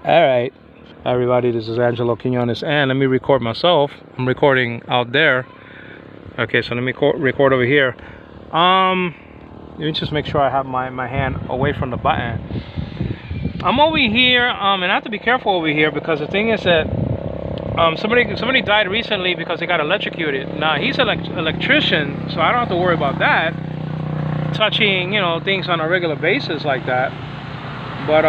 All right, everybody, this is Angelo Quinones, and let me record myself. I'm recording out there. Okay, so let me record over here. Let me just make sure I have my hand away from the button. I'm over here, and I have to be careful over here because the thing is that somebody died recently because they got electrocuted. Now he's an electrician, so I don't have to worry about that. Touching, things on a regular basis like that. But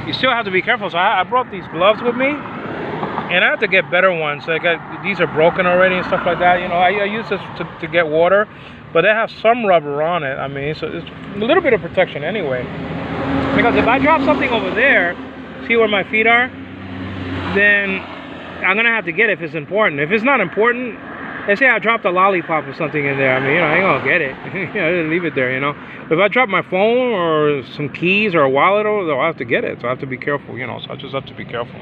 you still have to be careful. So I brought these gloves with me, and I have to get better ones. Like these are broken already and stuff like that. I use this to get water, but they have some rubber on it. I mean, so it's a little bit of protection anyway. Because if I drop something over there, see where my feet are, then I'm gonna have to get it if it's important. If it's not important, let's say I dropped a lollipop or something in there. I mean, I ain't gonna get it. Just leave it there, But if I drop my phone or some keys or a wallet, I'll have to get it. So I have to be careful, So I just have to be careful.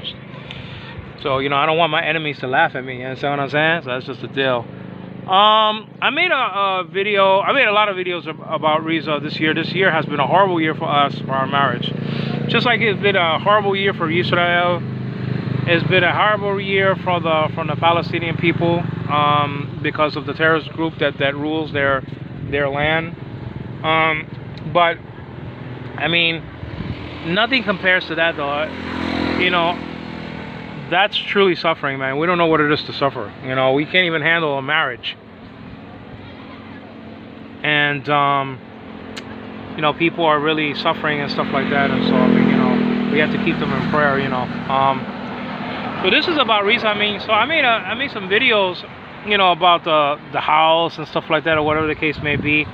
So, I don't want my enemies to laugh at me. You understand what I'm saying? So that's just the deal. I made a video. I made a lot of videos about RIZA this year. This year has been a horrible year for us, for our marriage. Just like it's been a horrible year for Israel. It's been a horrible year from the Palestinian people because of the terrorist group that rules their land. But I mean, nothing compares to that, though. That's truly suffering, man. We don't know what it is to suffer. We can't even handle a marriage. And people are really suffering and stuff like that. And so I mean, we have to keep them in prayer. So this is about RIZA. I made some videos, about the house and stuff like that, or whatever the case may be.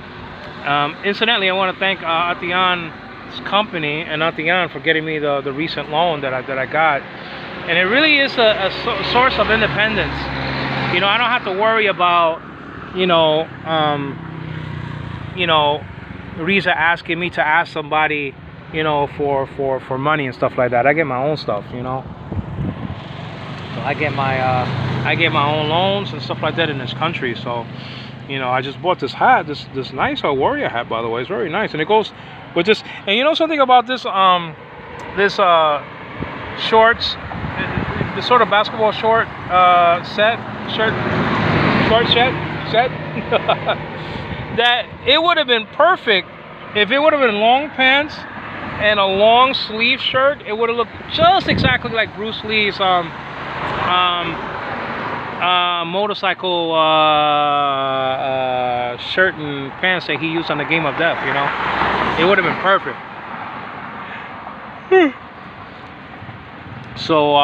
Incidentally, I want to thank Atian's company and Atian for getting me the recent loan that I got, and it really is a source of independence. I don't have to worry about RIZA asking me to ask somebody for money and stuff like that. I get my own stuff, So I get my own loans and stuff like that in this country. So I just bought this hat, this nice warrior hat, by the way. It's very nice, and it goes with this. And something about this shorts, the sort of basketball short set that it would have been perfect if it would have been long pants and a long sleeve shirt. It would have looked just exactly like Bruce Lee's motorcycle shirt and pants that he used on the Game of Death. It would have been perfect. So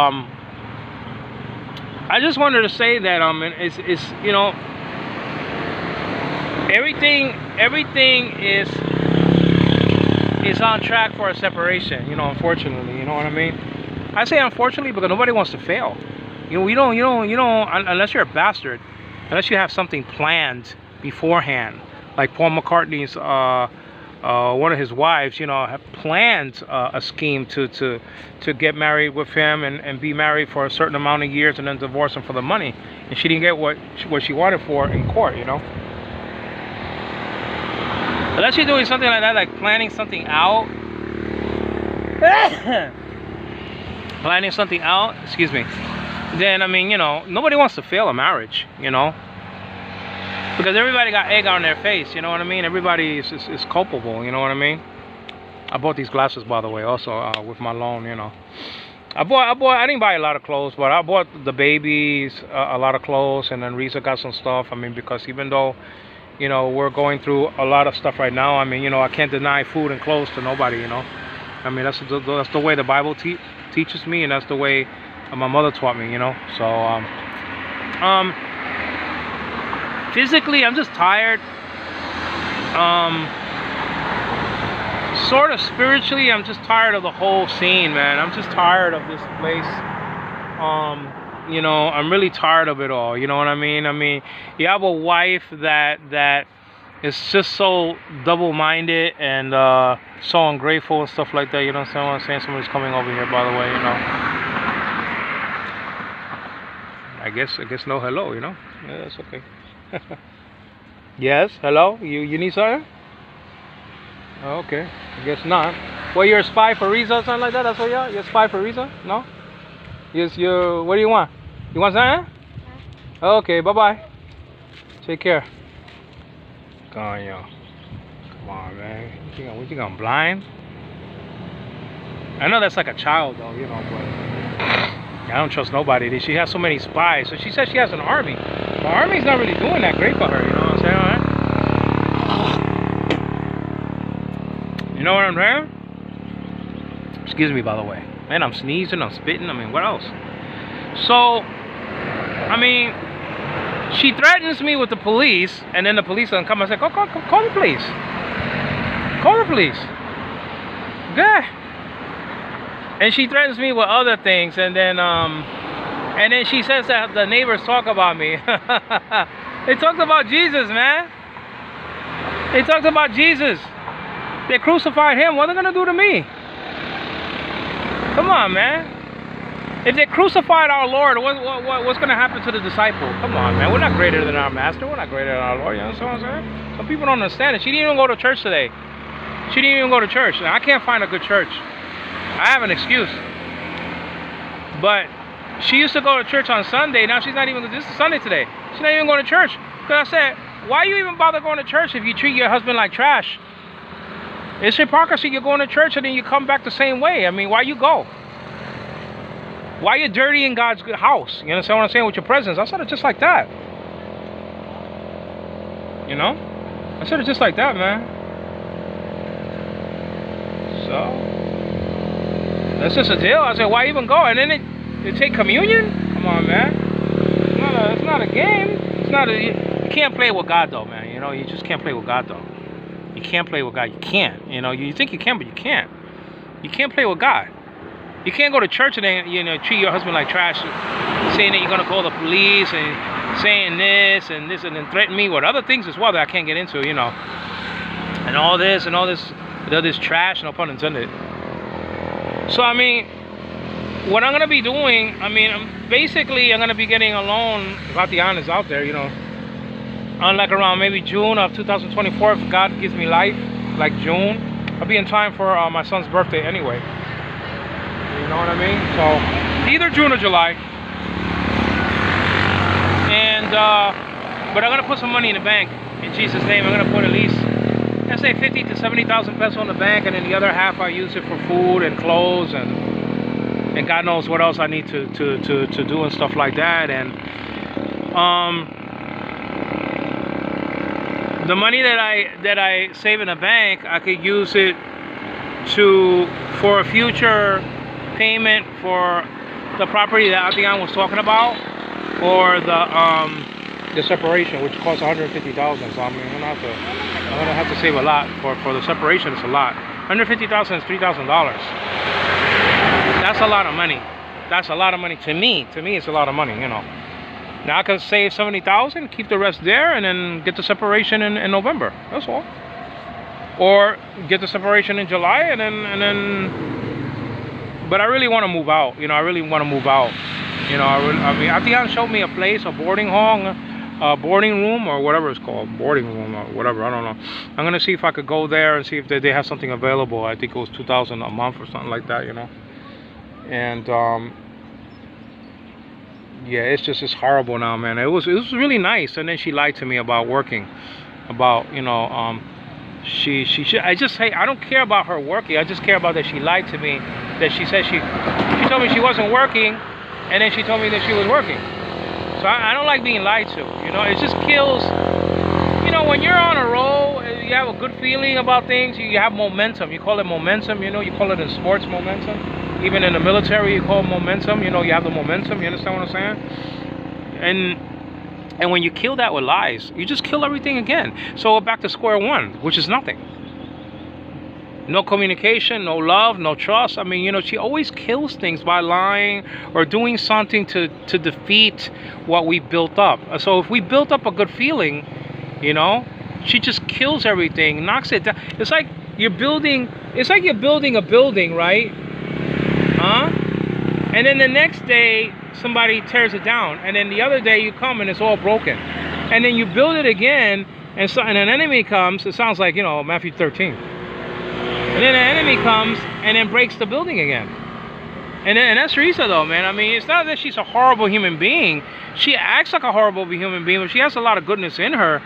I just wanted to say that it's everything is on track for a separation. Unfortunately, you know what I mean. I say unfortunately because nobody wants to fail. You don't, unless you're a bastard, unless you have something planned beforehand, like Paul McCartney's, one of his wives, have planned a scheme to get married with him and be married for a certain amount of years and then divorce him for the money, and she didn't get what she wanted for in court, Unless you're doing something like that, like planning something out, excuse me. Then nobody wants to fail a marriage, because everybody got egg on their face, you know what I mean? Everybody is culpable, you know what I mean? I bought these glasses, by the way, also with my loan, I didn't buy a lot of clothes, but I bought the babies a lot of clothes, and then RIZA got some stuff. Because even though we're going through a lot of stuff right now, I can't deny food and clothes to nobody, that's the way the Bible teaches me, and that's the way my mother taught me, So physically I'm just tired. Sort of spiritually I'm just tired of the whole scene, man. I'm just tired of this place. I'm really tired of it all, you know what I mean? You have a wife that is just so double-minded and so ungrateful and stuff like that, you know what I'm saying? Somebody's coming over here, by the way, I guess no hello, Yeah, that's okay. Yes, hello? You need something? Okay, I guess not. Well, you're a spy for RIZA or something like that? That's what you are? You're a spy for RIZA? No? You what do you want? You want something? Okay, bye-bye. Take care. Coño. Come on, man. What you think I'm blind? I know that's like a child, though, you know, but I don't trust nobody. She has so many spies. So she says she has an army. The army's not really doing that great for her, you know what I'm saying? All right? You know what I'm saying? Excuse me, by the way. Man, I'm sneezing, I'm spitting. I mean, what else? So, I mean, she threatens me with the police, and then the police don't come. I said, call the police. Call the police. Yeah. And she threatens me with other things, and then she says that the neighbors talk about me. They talked about Jesus, man. They talked about Jesus. They crucified him. What are they gonna do to me? Come on, man. If they crucified our Lord, what's gonna happen to the disciple? Come on, man. We're not greater than our master. We're not greater than our Lord. You know what I'm saying? Some people don't understand it. She didn't even go to church today. She didn't even go to church. Now, I can't find a good church. I have an excuse. But she used to go to church on Sunday. Now she's not even, this is Sunday today. She's not even going to church. Because I said, why you even bother going to church if you treat your husband like trash? It's hypocrisy. You're going to church and then you come back the same way. I mean, why you go? Why you dirtying God's house? You understand what I'm saying? With your presence. I said it just like that. You know? I said it just like that, man. So that's just a deal. I said, why even go? And then they take communion? Come on, man. It's not a game. It's not a. You can't play with God, though, man. You know, you just can't play with God, though. You can't play with God. You can't. You know, you think you can, but you can't. You can't play with God. You can't go to church and then, you know, treat your husband like trash, saying that you're gonna call the police and saying this and then threaten me with other things as well that I can't get into, you know, and all this trash, no pun intended. So I mean, what I'm gonna be doing, I mean, I'm gonna be getting a loan, if Tatiana is out there, you know, on like around maybe June of 2024, if God gives me life, like June. I'll be in time for my son's birthday anyway. You know what I mean? So either June or July. And but I'm gonna put some money in the bank in Jesus' name. I'm gonna put at least, let's say 50 to 70,000 pesos in the bank, and then the other half I use it for food and clothes and God knows what else I need to do and stuff like that. And the money that I save in the bank, I could use it for a future payment for the property that Adrian was talking about, or the separation, which costs 150,000. So I mean, I'm gonna have to save a lot for the separation. It's a lot. 150,000 is $3,000. That's a lot of money. That's a lot of money to me. To me, it's a lot of money. You know. Now I can save 70,000, keep the rest there, and then get the separation in November. That's all. Or get the separation in July, and then. But I really want to move out. You know, I really want to move out. You know, I mean, Atian showed me a place, a boarding hall, a boarding room, or whatever it's called, boarding room or whatever. I don't know. I'm gonna see if I could go there and see if they have something available. I think it was $2,000 a month or something like that. You know, and yeah, it's horrible now, man. It was really nice, and then she lied to me about working, about, you know, she I don't care about her working. I just care about that she lied to me, that she said she told me she wasn't working, and then she told me that she was working. So I don't like being lied to, you know. It just kills, you know, when you're on a roll, you have a good feeling about things, you have momentum. You call it momentum, you know, you call it in sports momentum. Even in the military, you call it momentum, you know, you have the momentum, you understand what I'm saying? And when you kill that with lies, you just kill everything again. So we're back to square one, which is nothing. No communication, no love, no trust. I mean, you know, she always kills things by lying or doing something to defeat what we built up. So if we built up a good feeling, you know, she just kills everything, knocks it down. It's like you're building a building, right? Huh? And then the next day, somebody tears it down. And then the other day you come and it's all broken. And then you build it again, and an enemy comes. It sounds like, you know, Matthew 13. And then the enemy comes and then breaks the building again. And that's RIZA though, man. I mean, it's not that she's a horrible human being. She acts like a horrible human being, but she has a lot of goodness in her.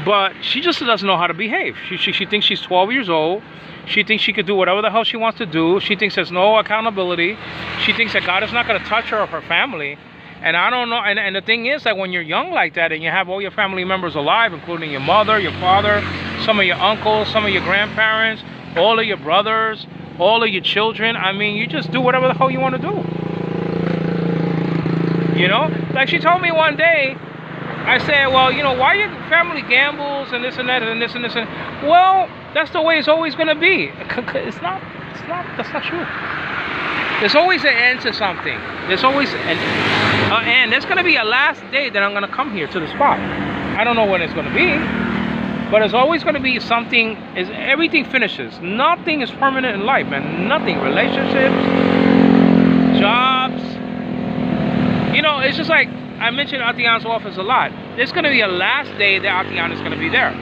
But she just doesn't know how to behave. She thinks she's 12 years old. She thinks she could do whatever the hell she wants to do. She thinks there's no accountability. She thinks that God is not going to touch her or her family. And I don't know. And the thing is that when you're young like that and you have all your family members alive, including your mother, your father, some of your uncles, some of your grandparents, all of your brothers, all of your children, I mean, you just do whatever the hell you want to do. You know? Like she told me one day, I said, well, you know, why your family gambles and this and that and this and this and... Well, that's the way it's always going to be. That's not true. There's always an end to something. There's always an end. There's going to be a last day that I'm going to come here to the spot. I don't know when it's going to be. But it's always going to be something, everything finishes. Nothing is permanent in life, man. Nothing. Relationships, jobs. You know, it's just like, I mentioned Atiyan's office a lot. There's going to be a last day that Atiyan is going to be there.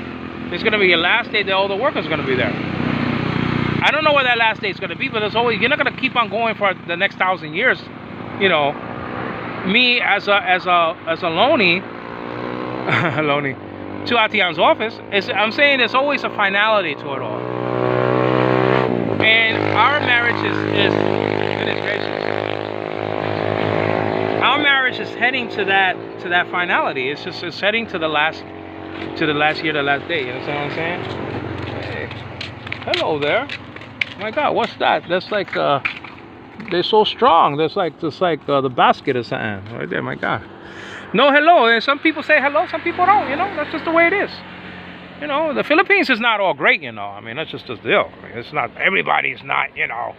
There's going to be a last day that all the workers are going to be there. I don't know where that last day is going to be, but there's always, you're not going to keep on going for the next 1,000 years. You know, me as a loney, to Atiyan's office, I'm saying there's always a finality to it all. And our marriage goodness gracious, our marriage is heading to that finality. It's heading to the last year, the last day. You understand what I'm saying? Hey, hello there. My God, what's that? That's like they're so strong. That's like the basket or something right there. My God. No hello. And some people say hello, some people don't. You know, that's just the way it is. You know, the Philippines is not all great. You know, I mean, that's just the deal. I mean, it's not, everybody's not, you know,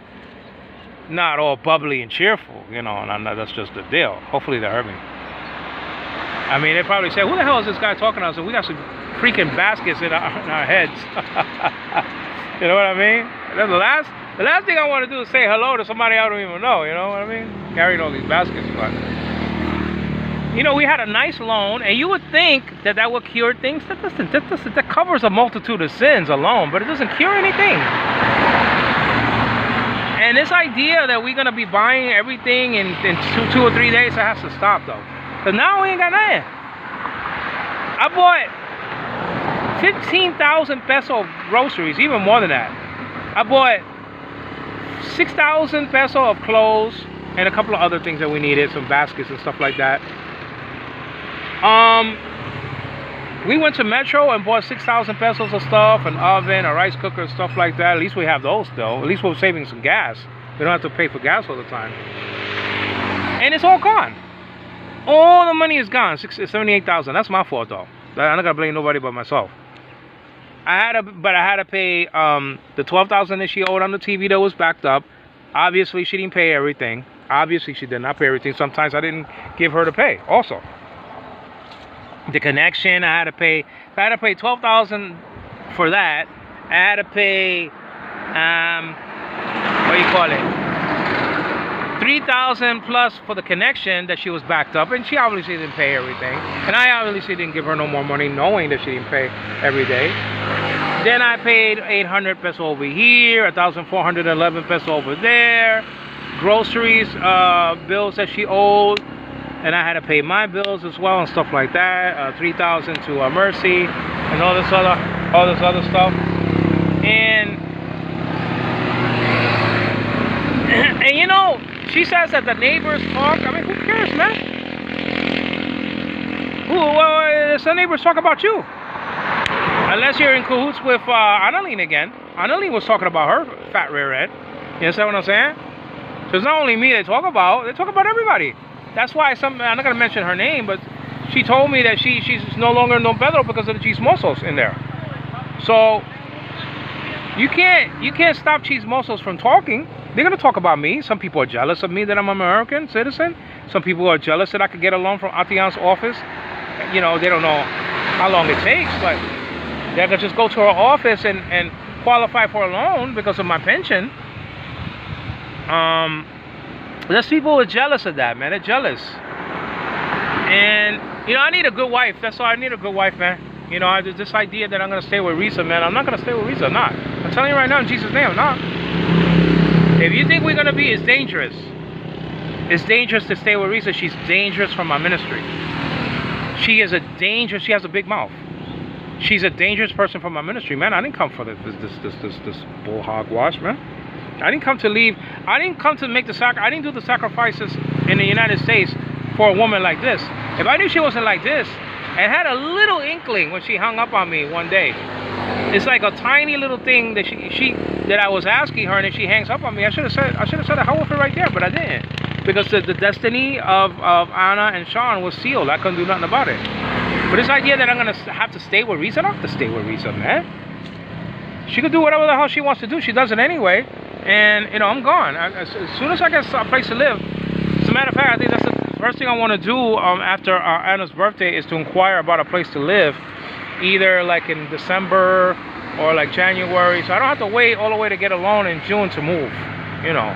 not all bubbly and cheerful. You know, and that's just the deal. Hopefully they heard me. I mean, they probably say, who the hell is this guy talking to us? And we got some freaking baskets in our heads. You know what I mean? And the last thing I want to do is say hello to somebody I don't even know. You know what I mean? Carrying all these baskets, but. You know, we had a nice loan, and you would think that that would cure things. That covers a multitude of sins alone, but it doesn't cure anything. And this idea that we're going to be buying everything in two or 3 days, that has to stop, though. Because now we ain't got nothing. I bought 15,000 peso of groceries, even more than that. I bought 6,000 peso of clothes and a couple of other things that we needed, some baskets and stuff like that. We went to Metro and bought 6,000 pesos of stuff, an oven, a rice cooker, stuff like that. At least we have those still. At least we're saving some gas. We don't have to pay for gas all the time. And it's all gone. All the money is gone. 78,000. That's my fault though. I'm not gonna blame nobody but myself. I had to pay the 12,000 that she owed on the TV that was backed up. Obviously, she didn't pay everything. Obviously, she did not pay everything. Sometimes I didn't give her to pay. Also, the connection, I had to pay 12,000 for that. I had to pay what do you call it, 3,000 plus for the connection that she was backed up, and she obviously didn't pay everything, and I obviously didn't give her no more money knowing that she didn't pay every day. Then I paid 800 peso over here, 1,411 peso over there, groceries, bills that she owed, and I had to pay my bills as well and stuff like that. 3,000 to Mercy and all this other stuff. And you know, she says that the neighbors talk. I mean, who cares, man? Well, the neighbors talk about you. Unless you're in cahoots with Annalene again. Annalene was talking about her fat rear end. You understand what I'm saying? So it's not only me they talk about everybody. That's why I'm not going to mention her name, but she told me that she's no longer Don Pedro because of the chismosos in there. So you can't stop chismosos from talking. They're going to talk about me. Some people are jealous of me that I'm an American citizen. Some people are jealous that I could get a loan from Atiyan's office. You know, they don't know how long it takes, but they could just go to her office and qualify for a loan because of my pension. There's people who are jealous of that, man. They're jealous. And, you know, I need a good wife. That's all. I need a good wife, man. You know, this idea that I'm going to stay with RIZA, man. I'm not going to stay with RIZA. I'm not. I'm telling you right now in Jesus' name, I'm not. If you think we're going to be, it's dangerous. It's dangerous to stay with Riza. She's dangerous for my ministry. She is a dangerous, she has a big mouth. She's a dangerous person for my ministry, man. I didn't come for this bull hogwash, man. I didn't come to leave. I didn't come to make the I didn't do the sacrifices in the United States for a woman like this. If I knew she wasn't like this, and had a little inkling when she hung up on me one day, it's like a tiny little thing that that I was asking her, and if she hangs up on me, I should have said the hell with it right there, but I didn't, because the destiny of Anna and Sean was sealed. I couldn't do nothing about it. But this idea that I'm gonna have to stay with Riza, I don't have to stay with Riza, man. She could do whatever the hell she wants to do. She does it anyway, and you know, I'm gone. As soon as I get a place to live. As a matter of fact, I think that's the first thing I want to do after Anna's birthday, is to inquire about a place to live, either like in December or like January, so I don't have to wait all the way to get a loan in June to move, you know,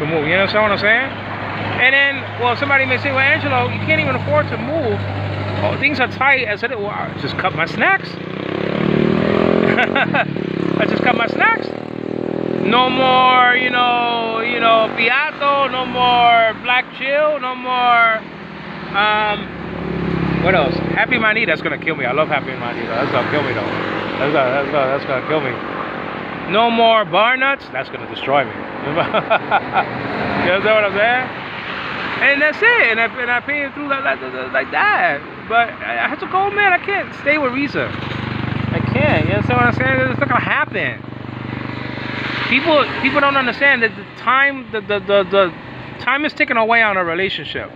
you understand what I'm saying? And then, well, somebody may say, well, Angelo, you can't even afford to move. Oh, things are tight. I said, well, I just cut my snacks. I just cut my snacks. No more, you know, Piato, no more Black Chill, no more, what else? Happy Manita, that's gonna kill me. I love Happy Manita. That's gonna kill me though. That's gonna kill me. No more bar nuts, that's gonna destroy me. You understand what I'm saying? And that's it. And I pay it through like that. But I have to go, man. I can't stay with Riza. I can't. You understand what I'm saying? It's not gonna happen. People don't understand that the time is ticking away on a relationship,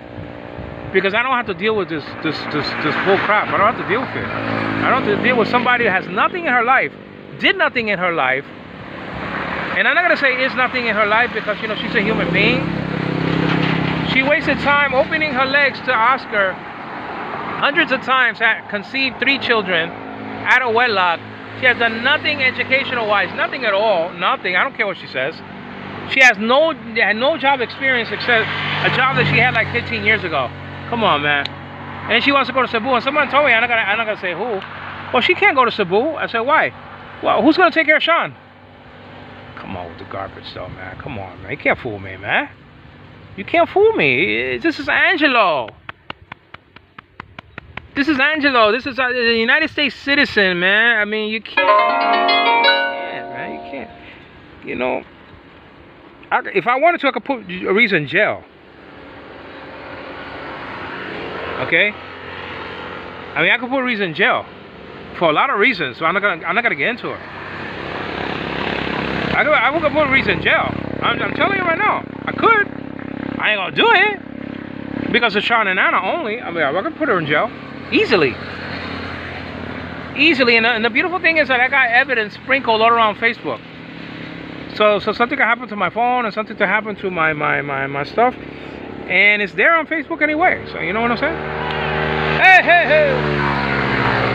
because I don't have to deal with this bull crap. I don't have to deal with it. I don't have to deal with somebody who has nothing in her life, did nothing in her life, and I'm not gonna say is nothing in her life, because, you know, she's a human being. She wasted time opening her legs to Oscar hundreds of times, conceived 3 children out of wedlock. She has done nothing educational-wise, nothing at all, nothing. I don't care what she says. She has no job experience except a job that she had like 15 years ago. Come on, man. And she wants to go to Cebu, and someone told me, I'm not gonna say who. Well, she can't go to Cebu. I said, why? Well, who's gonna take care of Sean? Come on with the garbage, though, man. Come on, man. You can't fool me, man. You can't fool me. This is Angelo. This is Angelo. This is a United States citizen, man. I mean, you can't, man. You can't. You know, if I wanted to, I could put Riza in jail. Okay. I mean, I could put Riza in jail for a lot of reasons. So I'm not gonna get into it. I could put Riza in jail. I'm telling you right now. I could. I ain't gonna do it because of Sean and Anna only. I mean, I could put her in jail. Easily, and the beautiful thing is that I got evidence sprinkled all around Facebook. So something can happen to my phone, and something can happen to my stuff, and it's there on Facebook anyway. So you know what I'm saying? Hey!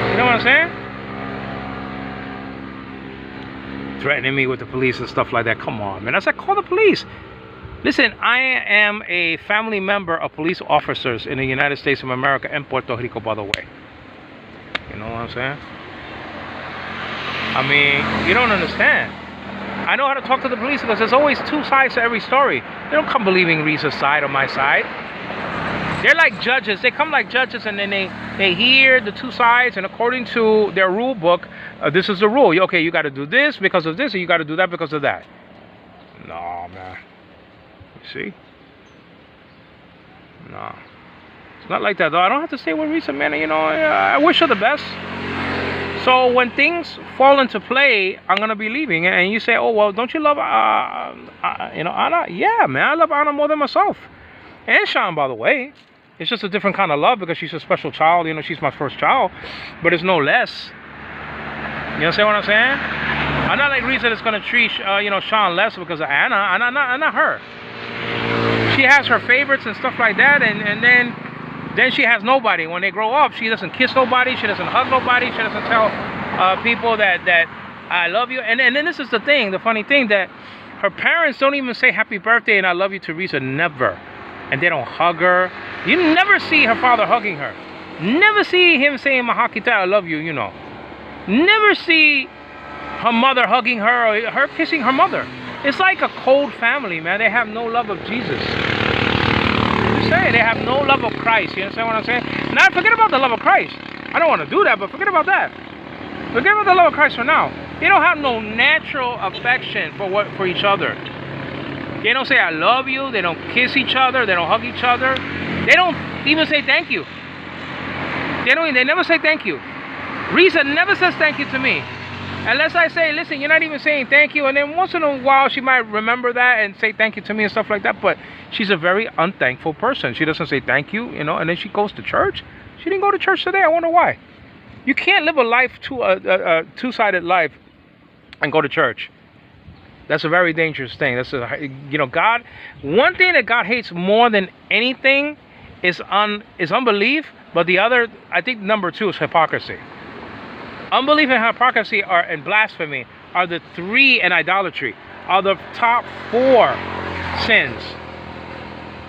You know what I'm saying? Threatening me with the police and stuff like that. Come on, man. I said, call the police. Listen, I am a family member of police officers in the United States of America and Puerto Rico, by the way. You know what I'm saying? I mean, you don't understand. I know how to talk to the police, because there's always 2 sides to every story. They don't come believing Riza's side or my side. They're like judges. They come like judges, and then they hear the 2 sides, and according to their rule book, this is the rule. Okay, you got to do this because of this, and you got to do that because of that. No, man. See? No. It's not like that, though. I don't have to stay with Riza, man. You know, I wish her the best. So when things fall into play, I'm going to be leaving. And you say, oh, well, don't you love, you know, Anna? Yeah, man. I love Anna more than myself. And Sean, by the way. It's just a different kind of love, because she's a special child. You know, she's my first child. But it's no less. You understand what I'm saying? I'm not like Riza that's going to treat, you know, Sean less because of Anna. I'm not her. She has her favorites and stuff like that, and then she has nobody. When they grow up, she doesn't kiss nobody, she doesn't hug nobody, she doesn't tell people that I love you. And then this is the thing, the funny thing, that her parents don't even say happy birthday and I love you to Riza, never. And they don't hug her. You never see her father hugging her. Never see him saying Mahakita, I love you, you know. Never see her mother hugging her, or her kissing her mother. It's like a cold family, man. They have no love of Jesus. I'm saying they have no love of Christ. You understand what I'm saying? Now forget about the love of Christ. I don't want to do that, but forget about that. Forget about the love of Christ for now. They don't have no natural affection for each other. They don't say I love you. They don't kiss each other. They don't hug each other. They don't even say thank you. They never say thank you. RIZA never says thank you to me. Unless I say, listen, you're not even saying thank you. And then once in a while, she might remember that and say thank you to me and stuff like that. But she's a very unthankful person. She doesn't say thank you, you know. And then she goes to church. She didn't go to church today. I wonder why. You can't live a life, a two-sided life, and go to church. That's a very dangerous thing. That's God. One thing that God hates more than anything is unbelief. But the other, I think, number 2 is hypocrisy. Unbelief and hypocrisy and blasphemy are the 3, and idolatry are the top 4 sins.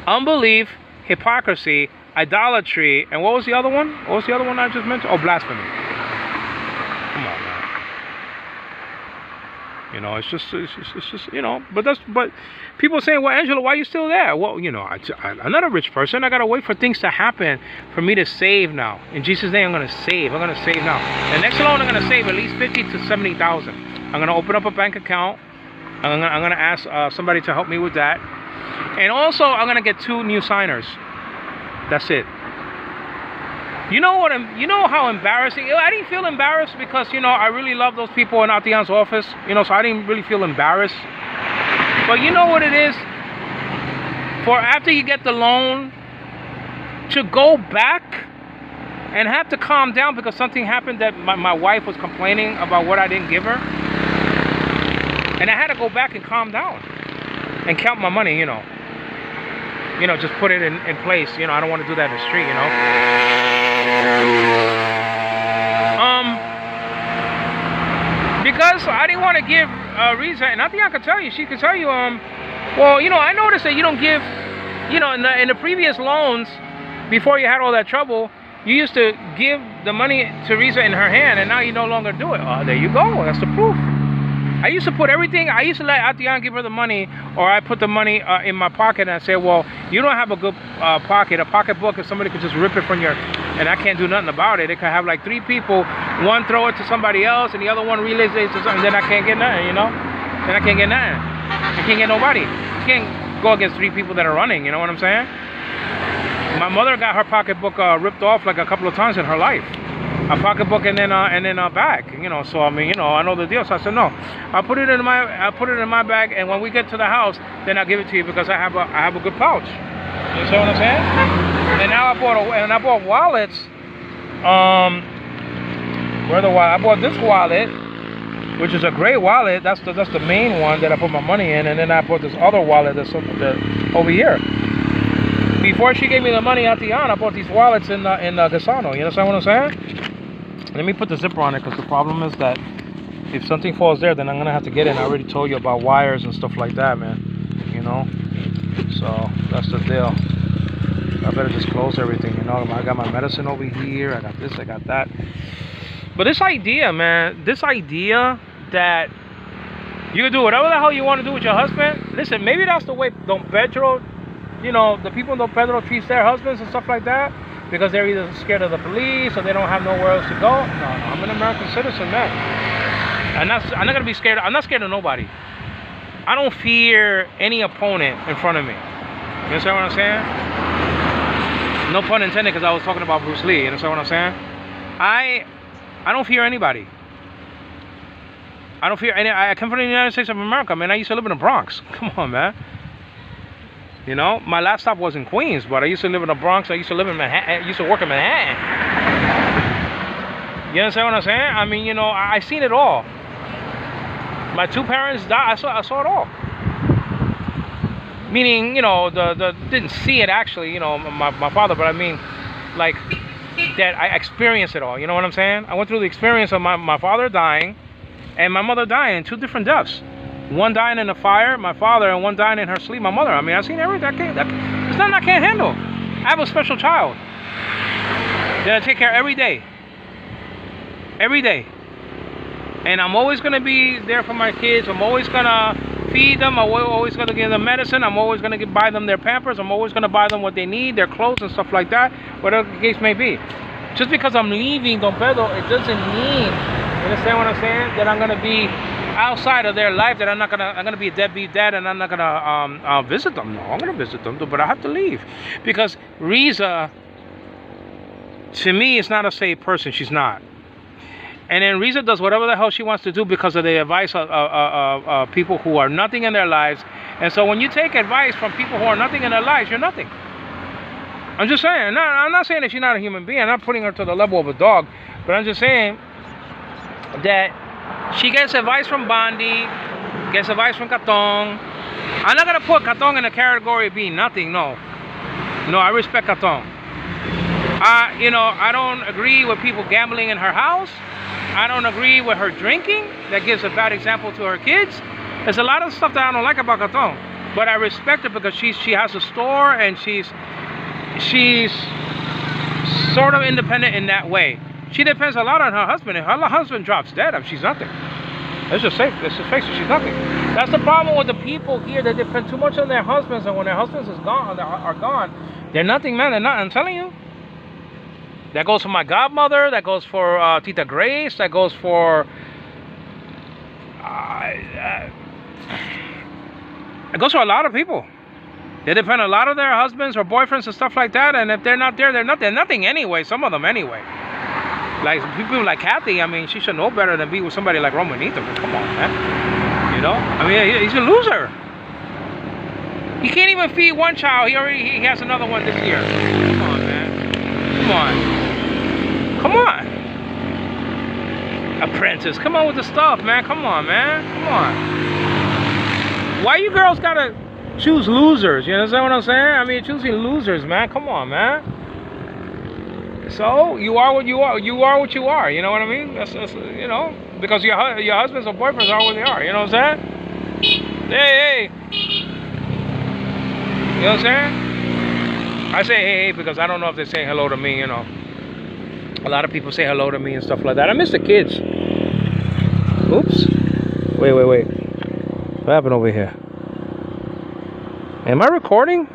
Unbelief, hypocrisy, idolatry, and what was the other one? What was the other one I just mentioned? Oh, blasphemy. Come on, man. You know, it's just you know. But people saying, well, Angelo, why are you still there? Well, you know, I'm not a rich person. I gotta wait for things to happen for me to save now. In Jesus' name, I'm gonna save. I'm gonna save now. The next loan, I'm gonna save at least 50 to 70,000. I'm gonna open up a bank account. I'm gonna ask somebody to help me with that. And also, I'm gonna get 2 new signers. That's it. You know how embarrassing. I didn't feel embarrassed because, you know, I really love those people in Atian's office. You know, so I didn't really feel embarrassed. But you know what it is? For after you get the loan, to go back and have to calm down because something happened that my wife was complaining about what I didn't give her. And I had to go back and calm down and count my money, you know. You know, just put it in place. You know, I don't want to do that in the street, you know. Because I didn't want to give RIZA, and I think I could tell you, she could tell you, well, you know, I noticed that you don't give, you know, in the previous loans, before you had all that trouble, you used to give the money to RIZA in her hand, and now you no longer do it. Oh, there you go. That's the proof. I used to put everything, I used to let Atian give her the money, or I put the money in my pocket, and I say, well, you don't have a good pocket, a pocketbook, if somebody could just rip it from your, and I can't do nothing about it. It could have like 3 people, one throw it to somebody else, and the other one relays it to something, then I can't get nothing, you know? Then I can't get nothing. I can't get nobody. You can't go against 3 people that are running, you know what I'm saying? My mother got her pocketbook ripped off like a couple of times in her life. A pocketbook and then a bag, you know. So I mean, you know, I know the deal. So I said no. I put it in my bag, and when we get to the house, then I'll give it to you because I have a good pouch. You see what I'm saying? And now I bought wallets. Where the wallet? I bought this wallet, which is a great wallet. That's the main one that I put my money in, and then I bought this other wallet that's over here. Before she gave me the money at Atian, I bought these wallets in Gasano. You understand what I'm saying? Let me put the zipper on it because the problem is that if something falls there, then I'm gonna have to get it. I already told you about wires and stuff like that, man. You know, so that's the deal. I better just close everything. You know, I got my medicine over here. I got this. I got that. But this idea, man, this idea that you can do whatever the hell you want to do with your husband. Listen, maybe that's the way Don Pedro, you know, the people in Don Pedro treats their husbands and stuff like that. Because they're either scared of the police or they don't have nowhere else to go. No, I'm an American citizen, man. I'm not gonna be scared. I'm not scared of nobody. I don't fear any opponent in front of me. You understand what I'm saying? No pun intended, because I was talking about Bruce Lee. You understand what I'm saying? I don't fear anybody. I don't fear any. I come from the United States of America, man. I used to live in the Bronx. Come on, man. You know, my last stop was in Queens, but I used to live in the Bronx. I used to live in Manhattan. I used to work in Manhattan. You understand what I'm saying? I mean, you know, I seen it all. My 2 parents died. I saw it all. Meaning, you know, didn't see it actually. You know, my father, but I mean, like that. I experienced it all. You know what I'm saying? I went through the experience of my father dying, and my mother dying. 2 different deaths. One dying in a fire, my father, and one dying in her sleep, my mother. I mean, I've seen everything. There's nothing I can't handle. I have a special child that I take care of every day. Every day. And I'm always going to be there for my kids. I'm always going to feed them. I'm always going to give them medicine. I'm always going to buy them their Pampers. I'm always going to buy them what they need, their clothes and stuff like that, whatever the case may be. Just because I'm leaving Don Pedro, it doesn't mean, you understand what I'm saying, that I'm going to be outside of their life, that I'm going to be a deadbeat dad and I'm not going to visit them. No, I'm going to visit them, but I have to leave. Because Riza, to me, is not a safe person. She's not. And then Riza does whatever the hell she wants to do because of the advice of people who are nothing in their lives. And so when you take advice from people who are nothing in their lives, you're nothing. I'm just saying. No, I'm not saying that she's not a human being. I'm not putting her to the level of a dog. But I'm just saying that she gets advice from Bondi, gets advice from Catón. I'm not going to put Catón in the category of being nothing. No. No, I respect Catón. You know, I don't agree with people gambling in her house. I don't agree with her drinking. That gives a bad example to her kids. There's a lot of stuff that I don't like about Catón. But I respect her because she has a store and she's sort of independent in that way. She depends a lot on her husband. If her husband drops dead, she's nothing. Let's just face it, she's nothing. That's the problem with the people here. They depend too much on their husbands, and when their husbands are gone, they're nothing, man. They're not. I'm telling you. That goes for my godmother. That goes for Tita Grace. That goes for. It goes for a lot of people. They depend a lot on their husbands or boyfriends and stuff like that. And if they're not there, they're nothing anyway. Some of them anyway. Like people like Kathy, I mean, she should know better than be with somebody like Romanito. But come on, man. You know? I mean, he's a loser. He can't even feed one child. He has another one this year. Come on, man. Come on. Come on. Apprentice, come on with the stuff, man. Come on, man. Come on. Why you girls gotta choose losers? You understand what I'm saying? I mean, choosing losers, man. Come on, man. So you are what you are. You are what you are. You know what I mean? That's you know, because your husbands or boyfriends are what they are. You know what I'm saying? Hey. You know what I'm saying? I say hey because I don't know if they're saying hello to me. You know, a lot of people say hello to me and stuff like that. I miss the kids. Oops. Wait. What happened over here? Am I recording?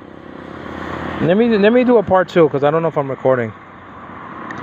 Let me do a part 2 because I don't know if I'm recording.